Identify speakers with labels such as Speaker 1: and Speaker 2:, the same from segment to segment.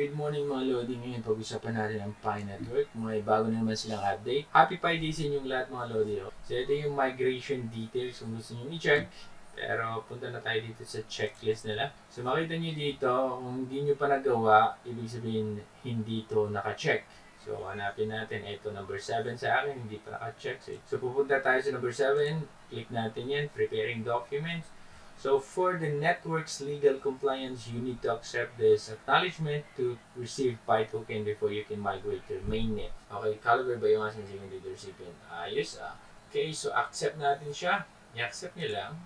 Speaker 1: Good morning mga Lodi. Ngayon pag-usapan natin ang Pi Network. May bago na naman silang update. Happy Pi Day sa inyong lahat mga Lodi. So ito yung migration details kung gusto nyo i-check. Pero punta na tayo dito sa checklist nila. So makita nyo dito, kung hindi nyo pa nagawa, ibig sabihin hindi to naka-check. So hanapin natin, ito number 7 sa akin, hindi pa naka-check. So pupunta tayo sa number 7, click natin yan, preparing documents. So for the network's legal compliance, you need to accept this acknowledgement to receive Pi token before you can migrate to mainnet. Okay, caliber ba yung ating secondary recipient? Ayos Okay, so accept natin siya. I-accept nyo lang.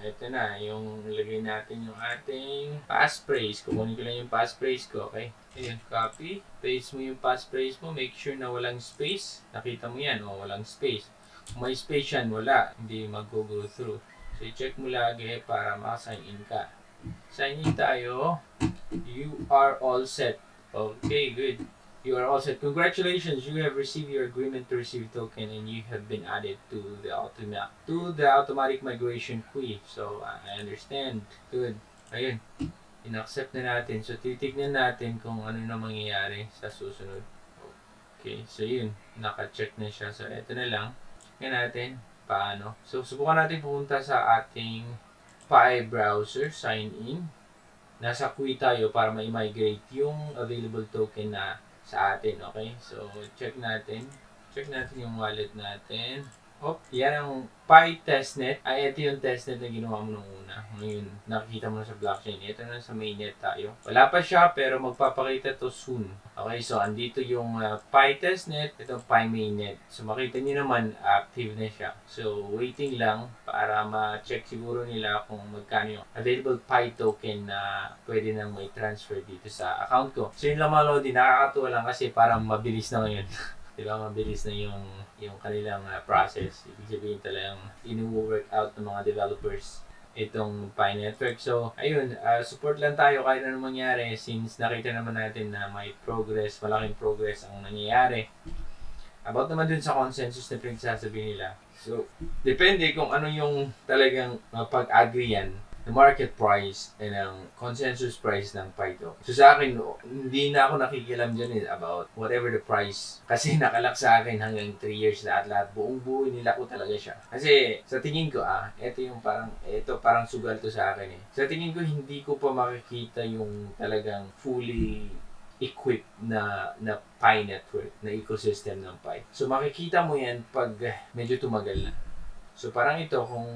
Speaker 1: Eto na, yung ilagay natin yung ating passphrase. Kukunin ko lang yung passphrase ko, okay? Ayan, copy. Paste mo yung passphrase mo. Make sure na walang space. Nakita mo yan, walang space. Kung may space yan, wala. Hindi mag-go through. So, i-check mo lagi para maka-sign in ka. Sign in tayo. You are all set. Okay, good. You are all set. Congratulations, you have received your agreement to receive token and you have been added to the automatic migration queue. So, I understand. Good. Ayun. In-accept na natin. So, titignan natin kung ano na mangyayari sa susunod. Okay, so yun. Naka-check na siya. So, eto na lang. Tingnan natin. Paano? So, subukan natin pumunta sa ating Pi browser, sign in. Nasa queue tayo para ma-migrate yung available token na sa atin, okay? So, check natin. Check natin yung wallet natin. Yan ang Pi testnet. Ito yung testnet na ginawa mo nung una. Ngayon, nakikita mo na sa blockchain. Ito na sa mainnet tayo. Wala pa siya, pero magpapakita to soon. Okay, so andito yung Pi testnet. Ito Pi mainnet. So, makita niyo naman, active na siya. So, waiting lang para ma-check siguro nila kung magkano yung available Pi token na pwede nang may transfer dito sa account ko. So, yun lang mga Lodi. Nakakatuwa lang kasi parang mabilis na ngayon. Diba, mabilis na yung kanilang process. Ibig sabihin talagang inu-work out ng mga developers itong Pi Network. So, ayun, support lang tayo kahit ano mangyari since nakita naman natin na may progress, malaking progress ang nangyayari. About naman dun sa consensus na pinagsasabi nila. So, depende kung ano yung talagang pag-agree yan, the market price and ang consensus price ng Pi token. So sa akin, hindi na ako nakikialam dyan about whatever the price. Kasi nakalak sa akin hanggang 3 years lahat-lahat. Buong buo nila ko talaga siya. Kasi sa tingin ko, ito parang sugal to sa akin eh. Sa tingin ko, hindi ko pa makikita yung talagang fully equipped na Pi network, na ecosystem ng Pi. So makikita mo yan pag medyo tumagal na. So parang ito, kung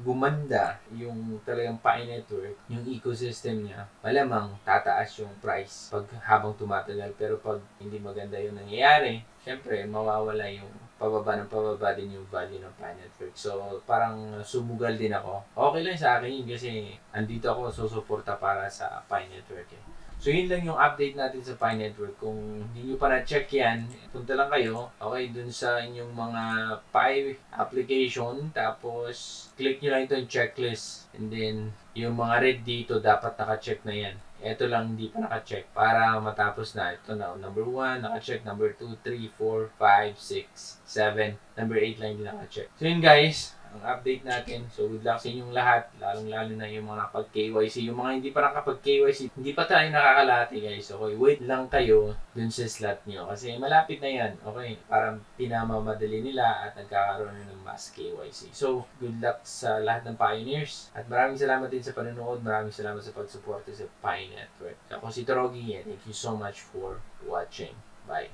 Speaker 1: gumanda yung talagang Pi network, yung ecosystem niya, malamang tataas yung price pag habang tumatagal. Pero pag hindi maganda yung nangyayari, syempre mawawala yung pababa din yung value ng Pi network. So parang sumugal din ako. Okay lang sa akin yun kasi andito ako susuporta para sa Pi network eh. So yun lang yung update natin sa Pi Network. Kung hindi nyo pa na-check yan, punta lang kayo, okay, dun sa inyong mga Pi application, tapos click nyo lang ito yung checklist. And then, yung mga red dito, dapat naka-check na yan. Ito lang hindi pa naka-check para matapos na. Ito na, number 1, naka-check, number 2, 3, 4, 5, 6, 7, number 8 lang hindi naka-check. So yun guys, ang update natin. So, good luck sa inyong lahat. Lalong-lalo na yung mga nakapag-KYC. Yung mga hindi pa nakapag-KYC, hindi pa tayo nakakalati guys. Okay, wait lang kayo dun sa slot nyo. Kasi malapit na yan. Okay, parang pinamamadali nila at nagkakaroon ng mass KYC. So, good luck sa lahat ng pioneers. At maraming salamat din sa panonood. Maraming salamat sa pagsuporta sa Pi Network. Ako si Torogi. Thank you so much for watching. Bye.